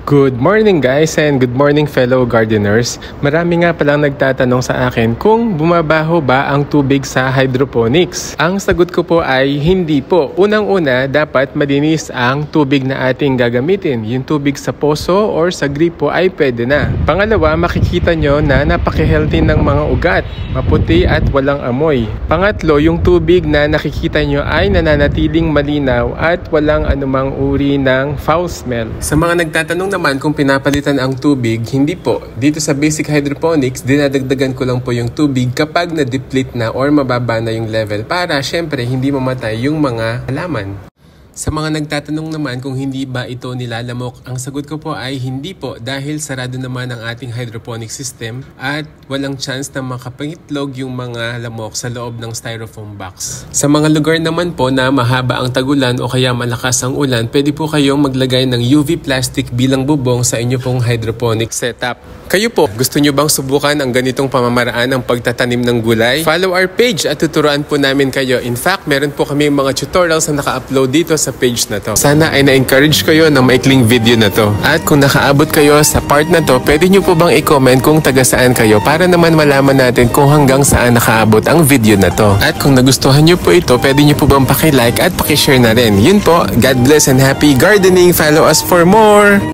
Good morning guys and good morning fellow gardeners. Marami nga palang nagtatanong sa akin kung bumabaho ba ang tubig sa hydroponics. Ang sagot ko po ay hindi po. Unang-una, dapat malinis ang tubig na ating gagamitin. Yung tubig sa poso or sa gripo ay pwede na. Pangalawa, makikita nyo na napaki-healthy ng mga ugat, maputi at walang amoy. Pangatlo, yung tubig na nakikita nyo ay nananatiling malinaw at walang anumang uri ng foul smell. Sa mga nagtatanong naman kung pinapalitan ang tubig, hindi po. Dito sa basic hydroponics, dinadagdagan ko lang po yung tubig kapag na-deplete na or mababa na yung level para syempre hindi mamatay yung mga halaman. Sa mga nagtatanong naman kung hindi ba ito nilalamok, ang sagot ko po ay hindi po dahil sarado naman ang ating hydroponic system at walang chance na makapangitlog yung mga lamok sa loob ng styrofoam box. Sa mga lugar naman po na mahaba ang tagulan o kaya malakas ang ulan, pwede po kayong maglagay ng UV plastic bilang bubong sa inyo pong hydroponic setup. Kayo po, gusto nyo bang subukan ang ganitong pamamaraan ng pagtatanim ng gulay? Follow our page at tuturuan po namin kayo. In fact, meron po kami mga tutorials na naka-upload dito sa page na to. Sana ay na-encourage kayo ng maikling video na to. At kung nakaabot kayo sa part na to, pwede nyo po bang i-comment kung taga saan kayo para naman malaman natin kung hanggang saan nakaabot ang video na to. At kung nagustuhan nyo po ito, pwede nyo po bang paki-like at paki-share na rin. Yun po, God bless and happy gardening! Follow us for more!